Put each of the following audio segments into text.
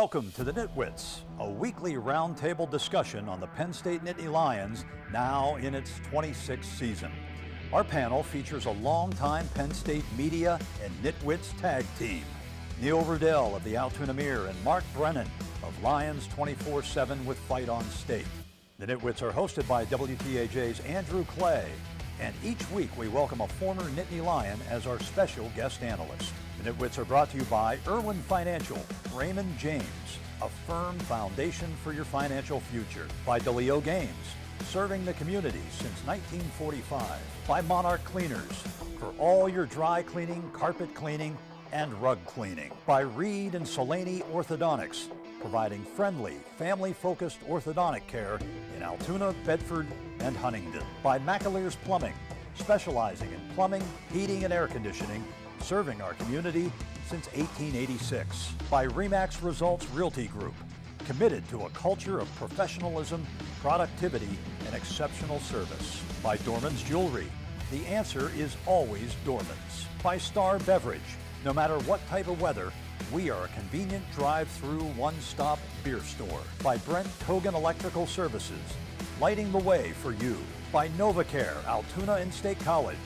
Welcome to the NitWits, a weekly roundtable discussion on the Penn State Nittany Lions, now in its 26th season. Our panel features a longtime Penn State media and NitWits tag team. Neil Rudell of the Altoona Mirror and Mark Brennan of Lions 24/7 with Fight on State. The NitWits are hosted by WTAJ's Andrew Clay, and each week we welcome a former Nittany Lion as our special guest analyst. The NitWits are brought to you by Irwin Financial, Raymond James, a firm foundation for your financial future. By DeLeo Games, serving the community since 1945. By Monarch Cleaners, for all your dry cleaning, carpet cleaning, and rug cleaning. By Reed and Solaney Orthodontics, providing friendly, family-focused orthodontic care in Altoona, Bedford, and Huntingdon. By McAleer's Plumbing, specializing in plumbing, heating, and air conditioning, serving our community since 1886. By RE/MAX Results Realty Group, committed to a culture of professionalism, productivity, and exceptional service. By Dorman's Jewelry, the answer is always Dorman's. By Star Beverage, no matter what type of weather, we are a convenient drive-through one-stop beer store. By Brent Kogan Electrical Services, lighting the way for you. By NovaCare, Altoona and State College,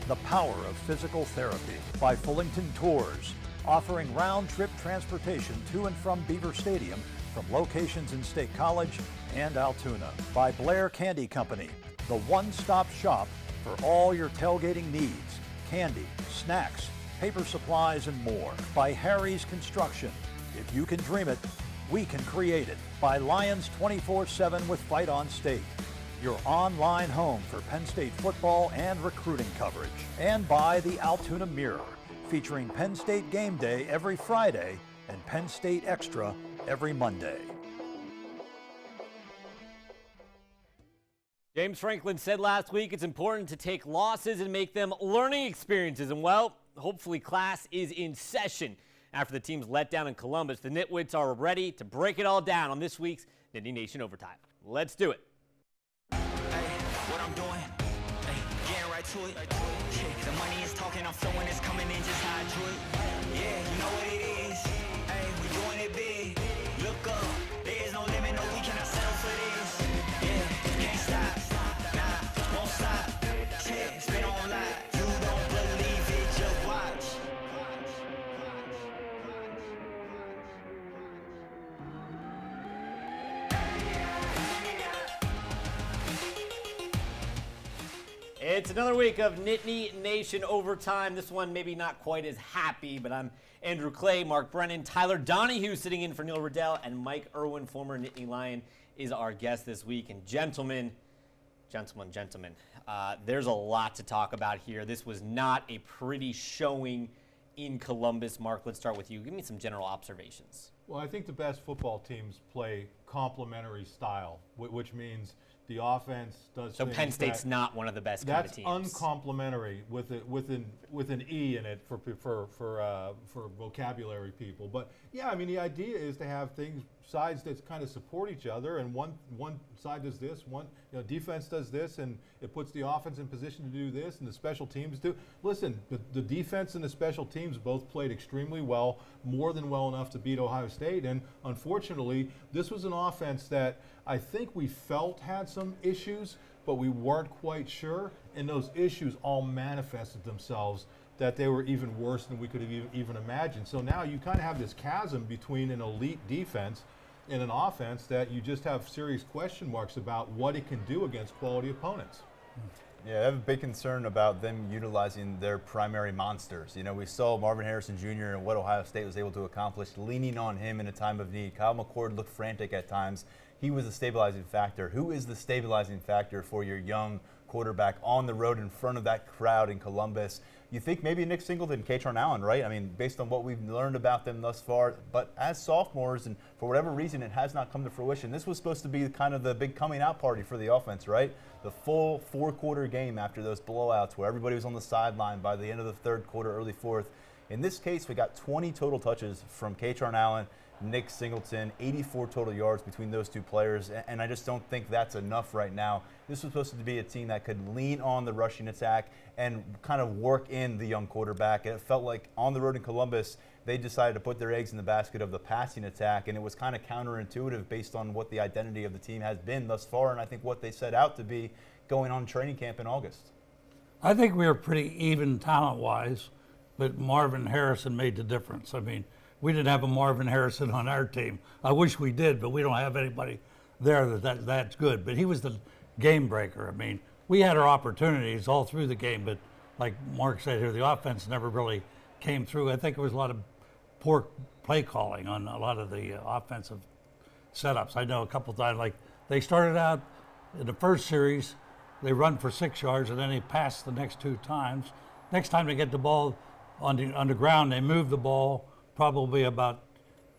the power of physical therapy. By Fullington Tours, offering round-trip transportation to and from Beaver Stadium from locations in State College and Altoona. By Blair Candy Company, the one-stop shop for all your tailgating needs, candy, snacks, paper supplies, and more. By Harry's Construction, if you can dream it, we can create it. By Lions 24/7 with Fight on State, your online home for Penn State football and recruiting coverage. And by the Altoona Mirror, featuring Penn State Game Day every Friday and Penn State Extra every Monday. James Franklin said last week it's important to take losses and make them learning experiences. And well, hopefully class is in session. After the team's letdown in Columbus, the Nitwits are ready to break it all down on this week's Nittany Nation Overtime. Let's do it. What I'm doing, getting right to it. The money is talking, I'm flowing, it's coming in just how I drew it. Yeah, you know what it is. We doing it big. Look up, there is no limit, no, we cannot settle for this. Yeah, can't stop, nah, won't stop. Yeah, spin on live, you don't believe it, just watch. It's another week of Nittany Nation Overtime. This one maybe not quite as happy, but I'm Andrew Clay, Mark Brennan, Tyler Donahue sitting in for Neil Rudell, and Mike Irwin, former Nittany Lion, is our guest this week. And gentlemen, there's a lot to talk about here. This was not a pretty showing in Columbus. Mark, let's start with you. Give me some general observations. Well, I think the best football teams play complementary style, which means the offense does. So Penn State's not one of the best kind of teams. That's uncomplimentary with an E in it for vocabulary people. But yeah, I mean the idea is to have sides that kind of support each other, and one side does this, defense does this, and it puts the offense in position to do this, and the special teams do. Listen, the defense and the special teams both played extremely well, more than well enough to beat Ohio State, and unfortunately, this was an offense that I think we felt had some issues, but we weren't quite sure, and those issues all manifested themselves that they were even worse than we could have even imagined. So now you kind of have this chasm between an elite defense and an offense that you just have serious question marks about what it can do against quality opponents. Yeah, I have a big concern about them utilizing their primary monsters. You know, we saw Marvin Harrison Jr. and what Ohio State was able to accomplish, leaning on him in a time of need. Kyle McCord looked frantic at times. He was a stabilizing factor. Who is the stabilizing factor for your young quarterback on the road in front of that crowd in Columbus? You think maybe Nick Singleton, Katron Allen, right? I mean, based on what we've learned about them thus far, but as sophomores, and for whatever reason, it has not come to fruition. This was supposed to be kind of the big coming out party for the offense, right? The full four-quarter game after those blowouts where everybody was on the sideline by the end of the third quarter, early fourth. In this case, we got 20 total touches from Katron Allen, Nick Singleton, 84 total yards between those two players, and I just don't think that's enough right now. This was supposed to be a team that could lean on the rushing attack and kind of work in the young quarterback. It felt like on the road in Columbus, they decided to put their eggs in the basket of the passing attack, and it was kind of counterintuitive based on what the identity of the team has been thus far, and I think what they set out to be going on training camp in August. I think we were pretty even talent-wise, but Marvin Harrison made the difference. I mean, we didn't have a Marvin Harrison on our team. I wish we did, but we don't have anybody there that's good. But he was the game breaker. I mean, we had our opportunities all through the game, but like Mark said here, the offense never really came through. I think it was a lot of poor play calling on a lot of the offensive setups. I know a couple times, like they started out in the first series, they run for 6 yards, and then they pass the next 2 times. Next time they get the ball on the ground, they move the ball probably about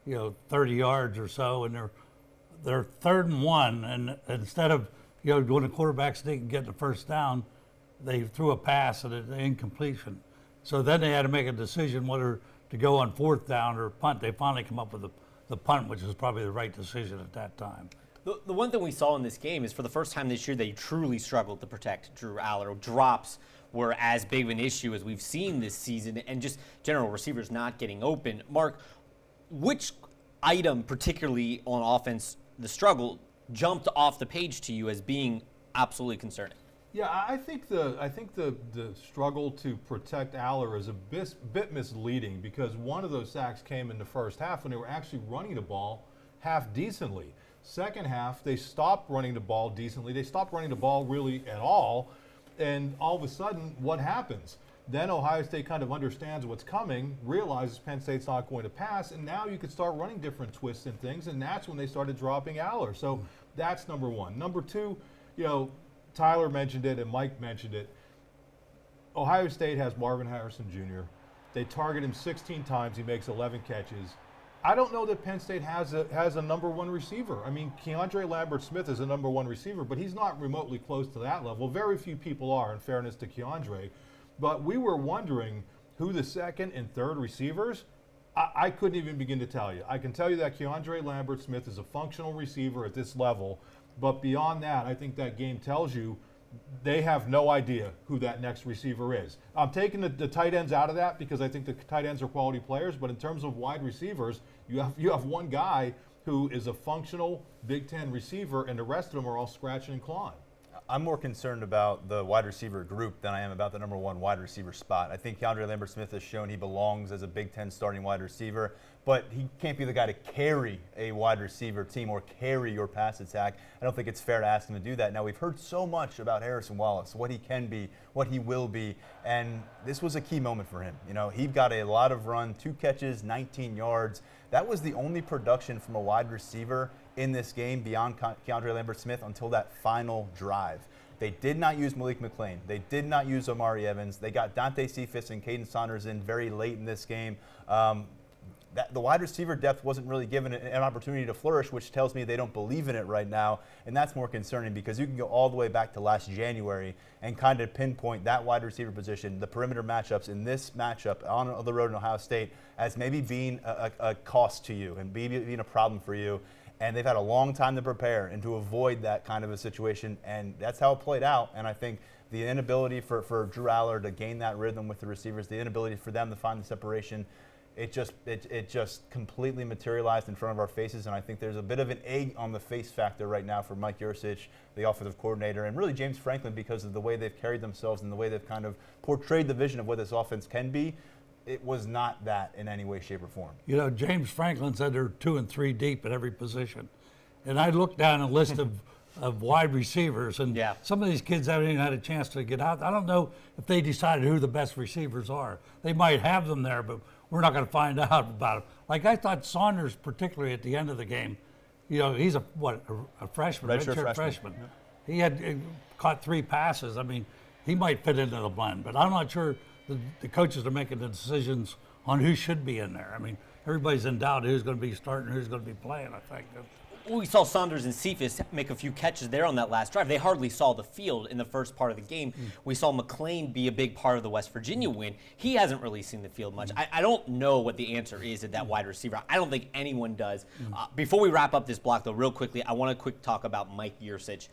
30 yards or so, and they're 3rd and 1, and instead of when the quarterback sneak and get the first down, they threw a pass and an incompletion. So then they had to make a decision whether to go on 4th down or punt. They finally come up with the punt, which was probably the right decision at that time. The one thing we saw in this game is for the first time this year they truly struggled to protect Drew Aller. Drops were as big of an issue as we've seen this season, and just general receivers not getting open. Mark, which item, particularly on offense, the struggle, jumped off the page to you as being absolutely concerning? Yeah, I think the struggle to protect Aller is a bit misleading, because one of those sacks came in the first half when they were actually running the ball half decently. Second half, they stopped running the ball decently. They stopped running the ball really at all. And all of a sudden, what happens? Then Ohio State kind of understands what's coming, realizes Penn State's not going to pass, and now you could start running different twists and things, and that's when they started dropping Aller. So that's number one. Number two, Tyler mentioned it and Mike mentioned it. Ohio State has Marvin Harrison Jr. They target him 16 times. He makes 11 catches. I don't know that Penn State has a number one receiver. I mean, Keandre Lambert-Smith is a number one receiver, but he's not remotely close to that level. Very few people are, in fairness to Keandre. But we were wondering who the second and third receivers, I couldn't even begin to tell you. I can tell you that Keandre Lambert-Smith is a functional receiver at this level, but beyond that, I think that game tells you they have no idea who that next receiver is. I'm taking the tight ends out of that because I think the tight ends are quality players, but in terms of wide receivers, you have one guy who is a functional Big Ten receiver, and the rest of them are all scratching and clawing. I'm more concerned about the wide receiver group than I am about the number one wide receiver spot. I think Keandre Lambert-Smith has shown he belongs as a Big Ten starting wide receiver, but he can't be the guy to carry a wide receiver team or carry your pass attack. I don't think it's fair to ask him to do that. Now, we've heard so much about Harrison Wallace, what he can be, what he will be, and this was a key moment for him. He got a lot of run, 2 catches, 19 yards. That was the only production from a wide receiver in this game beyond Keandre Lambert-Smith until that final drive. They did not use Malik McClain. They did not use Omari Evans. They got Dante Cephas and Caden Saunders in very late in this game. The wide receiver depth wasn't really given an opportunity to flourish, which tells me they don't believe in it right now, and that's more concerning because you can go all the way back to last January and kind of pinpoint that wide receiver position, the perimeter matchups in this matchup on the road in Ohio State as maybe being a cost to you and maybe being a problem for you. And they've had a long time to prepare and to avoid that kind of a situation, and that's how it played out. And I think the inability for Drew Aller to gain that rhythm with the receivers, the inability for them to find the separation, it just completely materialized in front of our faces. And I think there's a bit of an egg on the face factor right now for Mike Yurcich, the offensive coordinator, and really James Franklin because of the way they've carried themselves and the way they've kind of portrayed the vision of what this offense can be. It was not that in any way, shape, or form. James Franklin said they're 2 and 3 deep at every position. And I looked down a list of wide receivers, and some of these kids haven't even had a chance to get out. I don't know if they decided who the best receivers are. They might have them there, but we're not going to find out about them. Like I thought Saunders, particularly at the end of the game, he's a freshman, redshirt freshman. Yep. He had caught 3 passes. I mean, he might fit into the blend, but I'm not sure the coaches are making the decisions on who should be in there. I mean, everybody's in doubt who's going to be starting, who's going to be playing, I think. We saw Saunders and Cephas make a few catches there on that last drive. They hardly saw the field in the first part of the game. We saw McClain be a big part of the West Virginia win. He hasn't really seen the field much. I don't know what the answer is at that wide receiver. I don't think anyone does. Before we wrap up this block, though, real quickly, I want to quick talk about Mike Yurcich.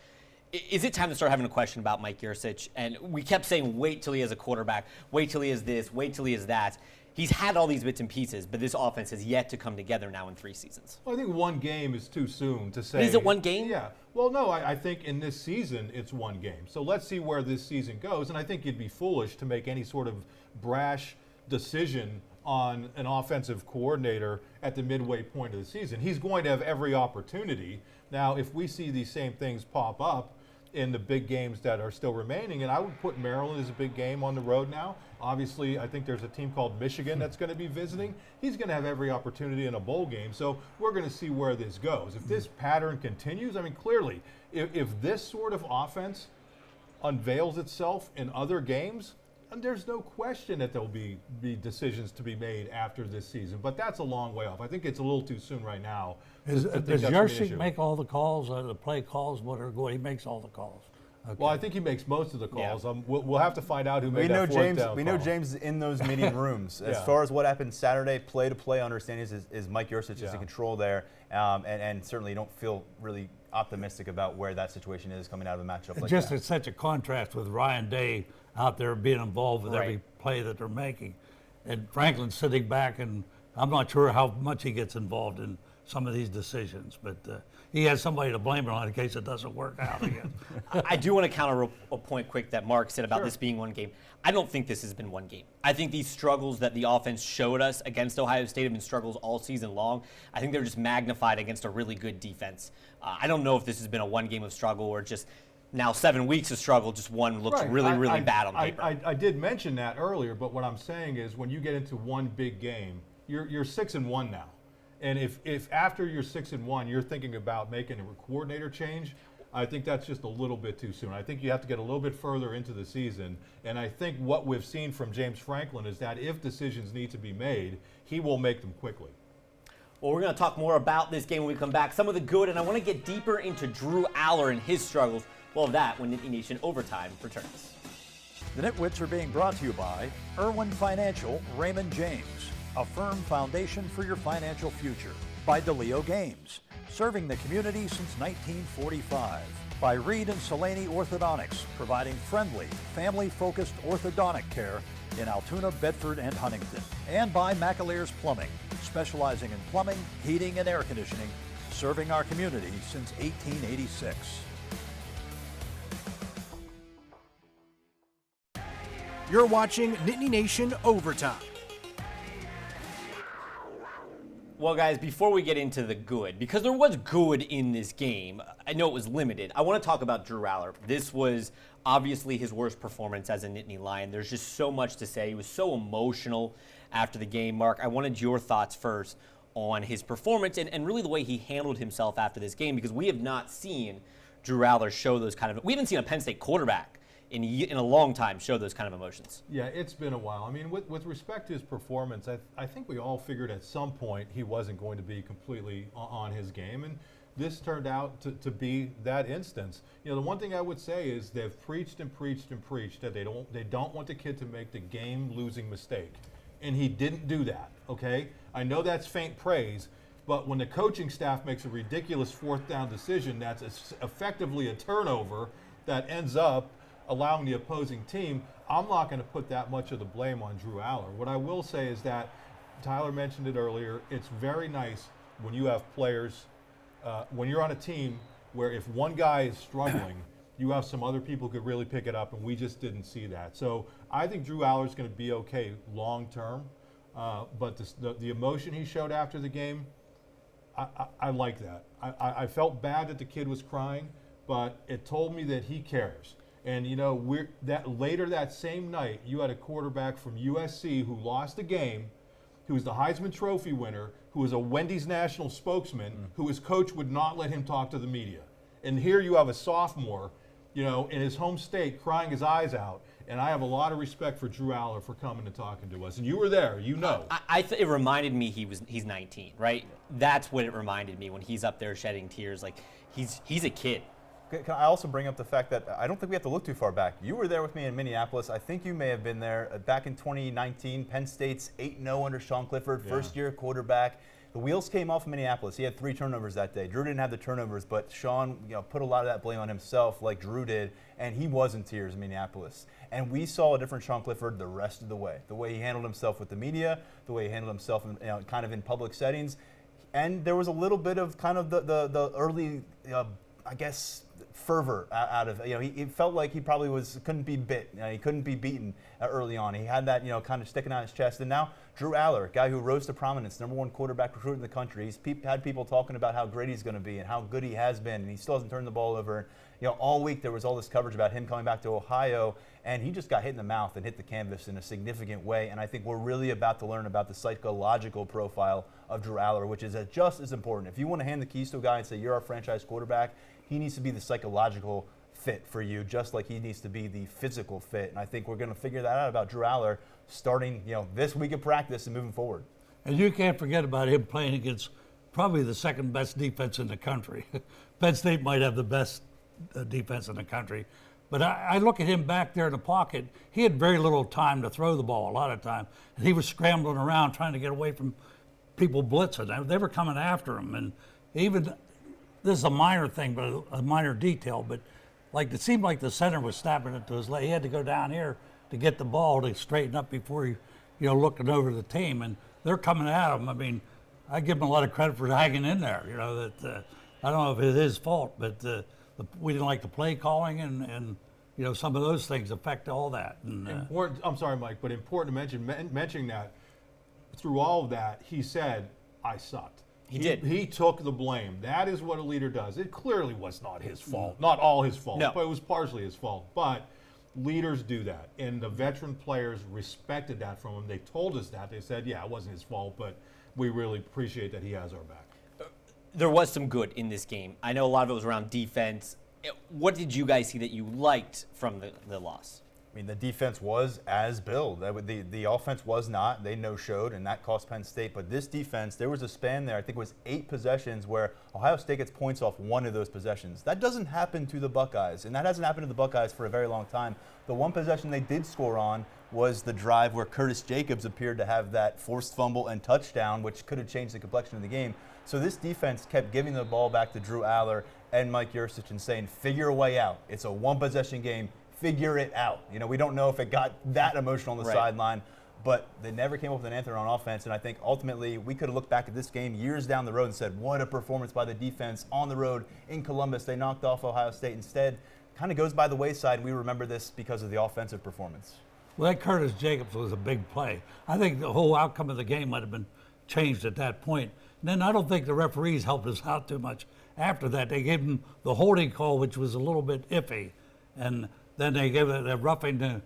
Is it time to start having a question about Mike Yurcich? And we kept saying, wait till he has a quarterback, wait till he has this, wait till he has that. he's had all these bits and pieces, but this offense has yet to come together now in 3 seasons. Well, I think one game is too soon to say. But is it one game? Yeah. Well, no, I think in this season it's one game. So let's see where this season goes. And I think you'd be foolish to make any sort of brash decision on an offensive coordinator at the midway point of the season. He's going to have every opportunity. Now, if we see these same things pop up in the big games that are still remaining, and I would put Maryland as a big game on the road now. Obviously, I think there's a team called Michigan that's going to be visiting. He's going to have every opportunity in a bowl game, so we're going to see where this goes. If this pattern continues, I mean, clearly, if this sort of offense unveils itself in other games, and there's no question that there'll be decisions to be made after this season, but that's a long way off. I think it's a little too soon right now. Does Yersick make all the calls, the play calls, what are going? He makes all the calls. Okay. Well, I think he makes most of the calls. Yeah. We'll have to find out who made We know that fourth James. down We know call. James is in those meeting rooms. As Yeah. far as what happened Saturday, play-to-play understanding is Mike Yursich is Yeah. in control there, and certainly don't feel really optimistic about where that situation is coming out of a matchup like Just that. it's such a contrast with Ryan Day out there being involved with every Right. play that they're making, and Franklin sitting back, and I'm not sure how much he gets involved in some of these decisions, but he has somebody to blame it on in case it doesn't work out again. I do want to counter a point quick that Mark said about Sure. this being one game. I don't think this has been one game. I think these struggles that the offense showed us against Ohio State have been struggles all season long. I think they're just magnified against a really good defense. I don't know if this has been a one game of struggle or just now 7 weeks of struggle, just one looks Right. really bad on paper. I did mention that earlier, but what I'm saying is when you get into one big game, you're 6-1 now. And if after you're 6-1, you're thinking about making a coordinator change, I think that's just a little bit too soon. I think you have to get a little bit further into the season. And I think what we've seen from James Franklin is that if decisions need to be made, he will make them quickly. Well, we're going to talk more about this game when we come back. Some of the good, and I want to get deeper into Drew Aller and his struggles. Well, that when Nittany Nation Overtime returns. The NitWits are being brought to you by Irwin Financial, Raymond James, a firm foundation for your financial future. By DeLeo Games, serving the community since 1945. By Reed and Salaney Orthodontics, providing friendly, family-focused orthodontic care in Altoona, Bedford, and Huntington. And by McAleer's Plumbing, specializing in plumbing, heating, and air conditioning, serving our community since 1886. You're watching Nittany Nation Overtime. Well, guys, before we get into the good, because there was good in this game, I know it was limited, I want to talk about Drew Aller. This was obviously his worst performance as a Nittany Lion. There's just so much to say. He was so emotional after the game. Mark, I wanted your thoughts first on his performance and really the way he handled himself after this game, because we have not seen Drew Aller show those kind of, we haven't seen a Penn State quarterback in a long time show those kind of emotions. Yeah, it's been a while. I mean, with respect to his performance, I think we all figured at some point he wasn't going to be completely on his game, and this turned out to be that instance. You know, the one thing I would say is they've preached and preached and preached that they don't want the kid to make the game-losing mistake, and he didn't do that, okay? I know that's faint praise, but when the coaching staff makes a ridiculous fourth down decision that's effectively a turnover that ends up allowing the opposing team, I'm not going to put that much of the blame on Drew Aller. What I will say is that, Tyler mentioned it earlier, it's very nice when you have players, when you're on a team where if one guy is struggling, you have some other people who could really pick it up, and we just didn't see that. So I think Drew Aller is going to be okay long term, but the emotion he showed after the game, I like that. I felt bad that the kid was crying, but it told me that he cares. And you know, later that same night, you had a quarterback from USC who lost a game, who was the Heisman Trophy winner, who was a Wendy's national spokesman, who his coach would not let him talk to the media. And here you have a sophomore, you know, in his home state crying his eyes out. And I have a lot of respect for Drew Aller for coming and talking to us. And you were there, you know. It reminded me he's 19, right? That's what it reminded me when he's up there shedding tears. Like he's a kid. Can I also bring up the fact that I don't think we have to look too far back. You were there with me in Minneapolis. I think you may have been there back in 2019. Penn State's 8-0 under Sean Clifford, first-year quarterback. The wheels came off in Minneapolis. He had 3 turnovers that day. Drew didn't have the turnovers, but Sean, put a lot of that blame on himself, like Drew did, and he was in tears in Minneapolis. And we saw a different Sean Clifford the rest of the way he handled himself with the media, the way he handled himself in, kind of in public settings. And there was a little bit of kind of the early, I guess, fervor out of, he felt like he probably couldn't be bit. He couldn't be beaten early on. He had that, kind of sticking out his chest. And now Drew Aller, guy who rose to prominence, #1 quarterback recruit in the country. He's had people talking about how great he's going to be and how good he has been, and he still hasn't turned the ball over. All week there was all this coverage about him coming back to Ohio, and he just got hit in the mouth and hit the canvas in a significant way. And I think we're really about to learn about the psychological profile of Drew Aller, which is just as important. If you want to hand the keys to a guy and say, you're our franchise quarterback, he needs to be the psychological fit for you, just like he needs to be the physical fit. And I think we're going to figure that out about Drew Aller starting, this week of practice and moving forward. And you can't forget about him playing against probably the second best defense in the country. Penn State might have the best defense in the country. But I look at him back there in the pocket. He had very little time to throw the ball, a lot of time. And he was scrambling around trying to get away from people blitzing. They were coming after him. And even, this is a minor thing, but a minor detail, but it seemed like the center was snapping it to his leg. He had to go down here to get the ball to straighten up before he, looking over the team. And they're coming at him. I mean, I give him a lot of credit for hanging in there. I don't know if it's his fault, but we didn't like the play calling, and some of those things affect all that. And, I'm sorry, Mike, but important to mentioning that through all of that, he said, I sucked. He did. He took the blame. That is what a leader does. It clearly was not his fault. Not all his fault, No. but it was partially his fault. But leaders do that, and the veteran players respected that from him. They told us that. They said, yeah, it wasn't his fault, but we really appreciate that he has our back. There was some good in this game. I know a lot of it was around defense. What did you guys see that you liked from the loss? I mean, the defense was as billed. The offense was not. They no-showed, and that cost Penn State. But this defense, there was a span there, I think it was 8 possessions, where Ohio State gets points off one of those possessions. That doesn't happen to the Buckeyes, and that hasn't happened to the Buckeyes for a very long time. The one possession they did score on was the drive where Curtis Jacobs appeared to have that forced fumble and touchdown, which could have changed the complexion of the game. So this defense kept giving the ball back to Drew Aller and Mike Yurcich and saying, figure a way out. It's a one-possession game. Figure it out. We don't know if it got that emotional on the sideline, but they never came up with an answer on offense. And I think ultimately we could have looked back at this game years down the road and said, what a performance by the defense on the road in Columbus. They knocked off Ohio State. Instead, kind of goes by the wayside. We remember this because of the offensive performance. Well, that Curtis Jacobs was a big play. I think the whole outcome of the game might have been changed at that point. And then I don't think the referees helped us out too much after that. They gave him the holding call, which was a little bit iffy. And then they gave it a roughing the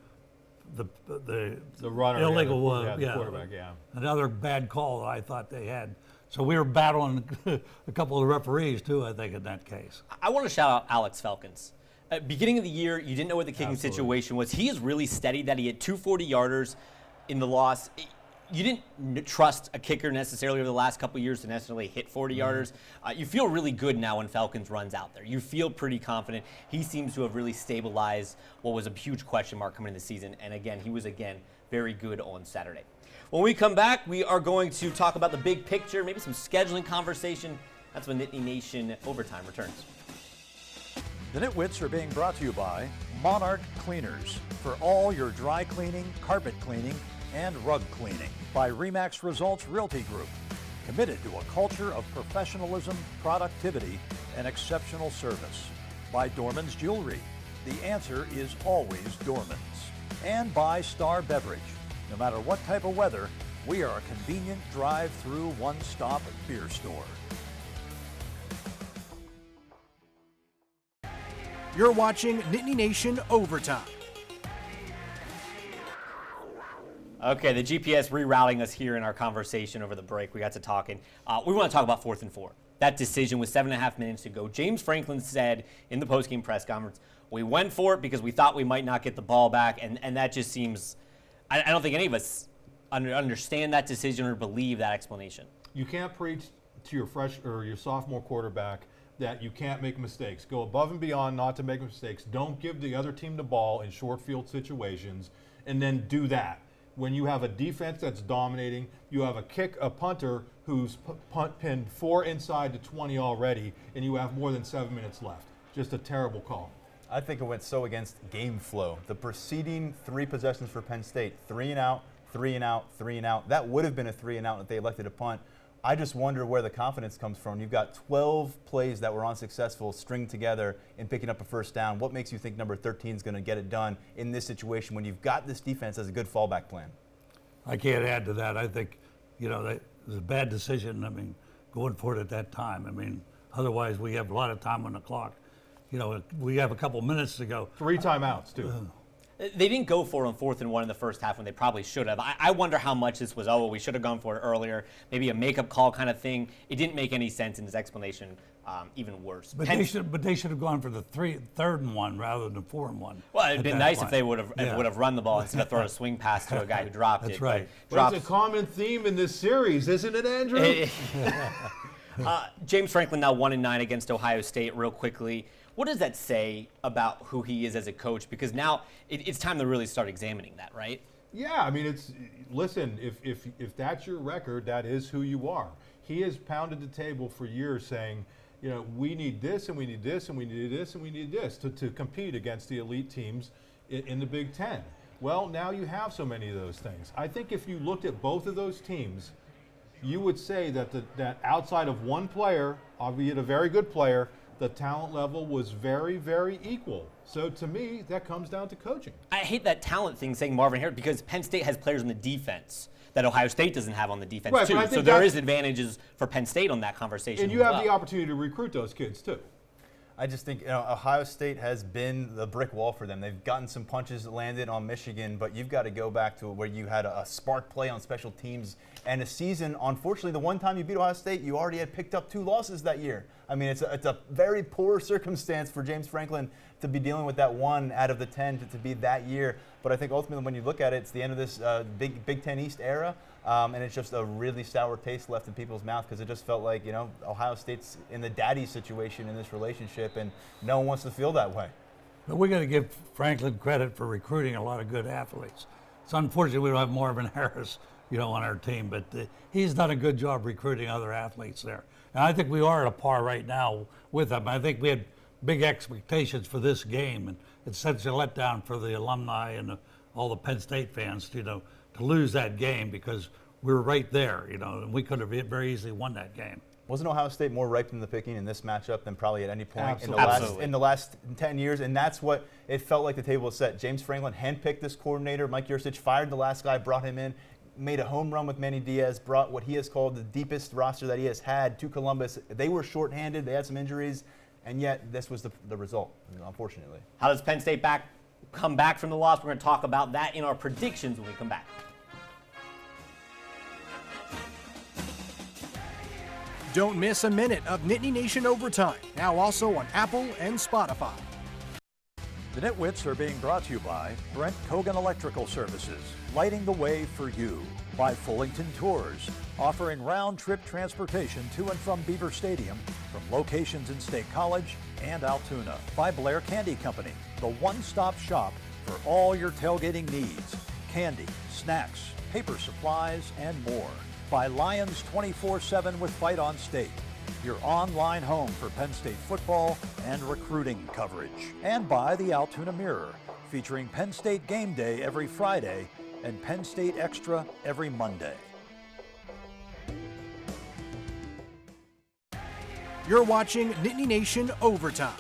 runner, illegal, the quarterback, yeah. Another bad call that I thought they had. So we were battling a couple of referees too, I think, in that case. I want to shout out Alex Falcons. At beginning of the year, you didn't know what the kicking situation was. He is really steady. That he had 2 40-yarders in the loss. You didn't trust a kicker necessarily over the last couple of years to necessarily hit 40-yarders. You feel really good now when Falcons runs out there. You feel pretty confident. He seems to have really stabilized what was a huge question mark coming into the season. And again, he was, very good on Saturday. When we come back, we are going to talk about the big picture, maybe some scheduling conversation. That's when Nittany Nation Overtime returns. The NitWits are being brought to you by Monarch Cleaners for all your dry cleaning, carpet cleaning, and rug cleaning. By RE/MAX Results Realty Group, committed to a culture of professionalism, productivity, and exceptional service. By Dorman's Jewelry, the answer is always Dorman's. And by Star Beverage. No matter what type of weather, we are a convenient drive-through one-stop beer store. You're watching Nittany Nation Overtime. Okay, the GPS rerouting us here in our conversation over the break. We got to talking. We want to talk about 4th and 4. That decision with 7.5 minutes to go. James Franklin said in the postgame press conference, we went for it because we thought we might not get the ball back, and that just seems, I don't think any of us understand that decision or believe that explanation. You can't preach to your sophomore quarterback that you can't make mistakes. Go above and beyond not to make mistakes. Don't give the other team the ball in short field situations, and then do that. When you have a defense that's dominating, you have a punter who's punt pinned 4 inside to 20 already, and you have more than 7 minutes left. Just a terrible call. I think it went so against game flow. The preceding 3 possessions for Penn State, 3 and out, 3 and out, 3 and out. That would have been a 3 and out if they elected to punt. I just wonder where the confidence comes from. You've got 12 plays that were unsuccessful stringed together in picking up a first down. What makes you think number 13 is going to get it done in this situation when you've got this defense as a good fallback plan? I can't add to that. I think, that it was a bad decision. Going for it at that time. Otherwise we have a lot of time on the clock. We have a couple minutes to go. 3 timeouts, too. They didn't go for it on 4th and 1 in the first half when they probably should have. I wonder how much this was, we should have gone for it earlier, maybe a makeup call kind of thing. It didn't make any sense, and his explanation even worse. But they should have gone for the 3rd and 1 rather than 4 and 1. Well, it'd been nice if they would have run the ball instead of throwing a swing pass to a guy who dropped it. That's right. But it's a common theme in this series, isn't it, Andrew? James Franklin now 1-9 against Ohio State. Real quickly, what does that say about who he is as a coach? Because now it's time to really start examining that, right? Yeah, listen, if that's your record, that is who you are. He has pounded the table for years saying, we need this and we need this and we need this and we need this to compete against the elite teams in the Big Ten. Well, now you have so many of those things. I think if you looked at both of those teams, you would say that that outside of one player, albeit a very good player, the talent level was very, very equal. So to me, that comes down to coaching. I hate that talent thing saying Marvin Harrison because Penn State has players on the defense that Ohio State doesn't have on the defense right, too. So there is advantages for Penn State on that conversation. And you have the opportunity to recruit those kids too. I just think Ohio State has been the brick wall for them. They've gotten some punches landed on Michigan, but you've got to go back to where you had a spark play on special teams and a season. Unfortunately, the one time you beat Ohio State, you already had picked up 2 losses that year. It's a very poor circumstance for James Franklin to be dealing with that 1 out of the 10 to be that year. But I think ultimately when you look at it, it's the end of this Big Ten East era. And it's just a really sour taste left in people's mouth because it just felt like, Ohio State's in the daddy situation in this relationship, and no one wants to feel that way. But we got to give Franklin credit for recruiting a lot of good athletes. It's unfortunate we don't have Marvin Harris, on our team, but he's done a good job recruiting other athletes there. And I think we are at a par right now with them. I think we had big expectations for this game, and it's such a letdown for the alumni and all the Penn State fans, to lose that game because we were right there, and we could have very easily won that game. Wasn't Ohio State more ripe in the picking in this matchup than probably at any point Absolutely. in the last 10 years? And that's what it felt like the table was set. James Franklin handpicked this coordinator. Mike Yurcich fired the last guy, brought him in, made a home run with Manny Diaz, brought what he has called the deepest roster that he has had to Columbus. They were shorthanded. They had some injuries, and yet this was the result, unfortunately. How does Penn State come back from the loss? We're going to talk about that in our predictions when we come back. Don't miss a minute of Nittany Nation Overtime, now also on Apple and Spotify. The NitWits are being brought to you by Brent Kogan Electrical Services, lighting the way for you. By Fullington Tours, offering round-trip transportation to and from Beaver Stadium from locations in State College and Altoona. By Blair Candy Company, the one-stop shop for all your tailgating needs. Candy, snacks, paper supplies, and more. By Lions 24/7 with Fight on State, your online home for Penn State football and recruiting coverage. And by the Altoona Mirror, featuring Penn State Game Day every Friday and Penn State Extra every Monday. You're watching Nittany Nation Overtime.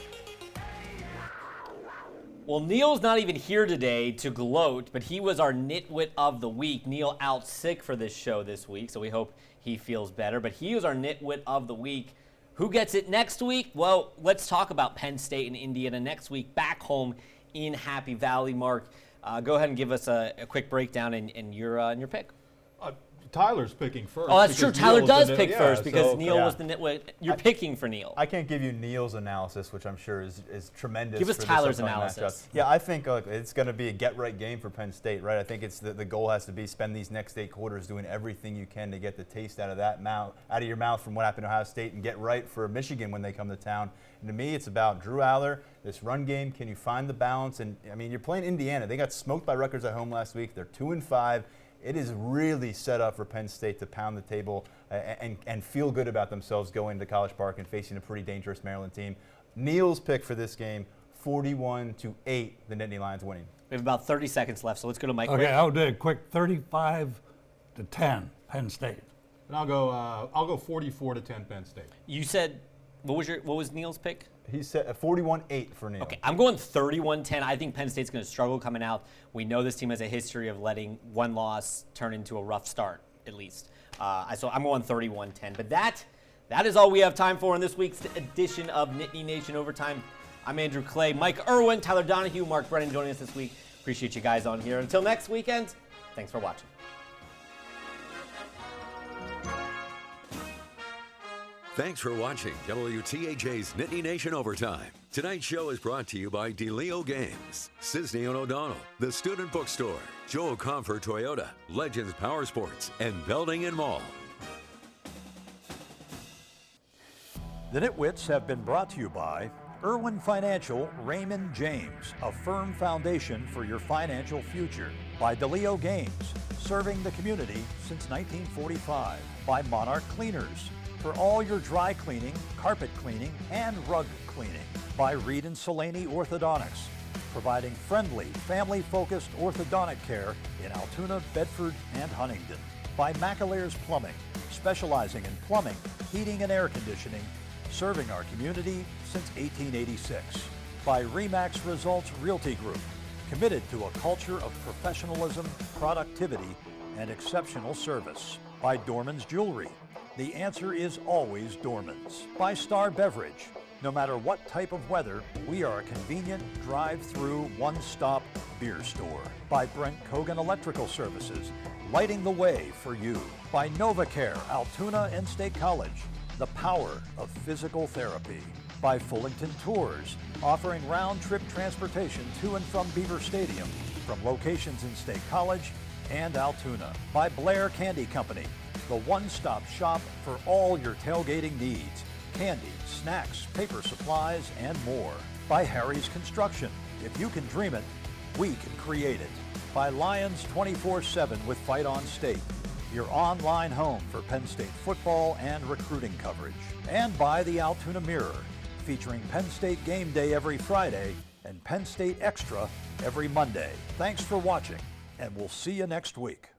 Well, Neil's not even here today to gloat, but he was our Nitwit of the Week. Neil out sick for this show this week, so we hope he feels better. But he was our Nitwit of the Week. Who gets it next week? Well, let's talk about Penn State and Indiana next week back home in Happy Valley. Mark, go ahead and give us a quick breakdown in your pick. Tyler's picking first. Oh, that's true. Tyler does pick first because so, Neil was the Nitwit. You're picking for Neil. I can't give you Neil's analysis, which I'm sure is tremendous. Give us for this Tyler's upcoming analysis. matchup. Yeah, I think it's going to be a get-right game for Penn State, right? I think it's the goal has to be spend these next 8 quarters doing everything you can to get the taste out of your mouth from what happened to Ohio State and get right for Michigan when they come to town. And to me, it's about Drew Aller, this run game. Can you find the balance? And, you're playing Indiana. They got smoked by Rutgers at home last week. They're 2-5. it is really set up for Penn State to pound the table and feel good about themselves going to College Park and facing a pretty dangerous Maryland team. Neil's pick for this game, 41-8, the Nittany Lions winning. We have about 30 seconds left, so let's go to Mike. Okay, I'll do it quick. 35-10, Penn State. And I'll go 44-10 Penn State. You said, what was Neil's pick? He said 41-8 for Neil. Okay, I'm going 31-10. I think Penn State's going to struggle coming out. We know this team has a history of letting one loss turn into a rough start, at least. So I'm going 31-10. But that is all we have time for in this week's edition of Nittany Nation Overtime. I'm Andrew Clay, Mike Irwin, Tyler Donahue, Mark Brennan joining us this week. Appreciate you guys on here. Until next weekend, thanks for watching. Thanks for watching WTAJ's Nittany Nation Overtime. Tonight's show is brought to you by DeLeo Games, Cisney & O'Donnell, The Student Bookstore, Joe Comfort Toyota, Legends Power Sports, and Belding & Mall. The NitWits have been brought to you by Irwin Financial, Raymond James, a firm foundation for your financial future. By DeLeo Games, serving the community since 1945. By Monarch Cleaners, for all your dry cleaning, carpet cleaning, and rug cleaning. By Reed & Solaney Orthodontics, providing friendly, family-focused orthodontic care in Altoona, Bedford, and Huntington. By McAlear's Plumbing, specializing in plumbing, heating, and air conditioning, serving our community since 1886. By RE/MAX Results Realty Group, committed to a culture of professionalism, productivity, and exceptional service. By Dorman's Jewelry, the answer is always Dorman's. By Star Beverage, no matter what type of weather, we are a convenient drive-through, one-stop beer store. By Brent Kogan Electrical Services, lighting the way for you. By NovaCare, Altoona and State College, the power of physical therapy. By Fullington Tours, offering round-trip transportation to and from Beaver Stadium from locations in State College and Altoona. By Blair Candy Company, the one-stop shop for all your tailgating needs. Candy, snacks, paper supplies, and more. By Harry's Construction. If you can dream it, we can create it. By Lions 24/7 with Fight on State, your online home for Penn State football and recruiting coverage. And by the Altoona Mirror, featuring Penn State Game Day every Friday and Penn State Extra every Monday. Thanks for watching, and we'll see you next week.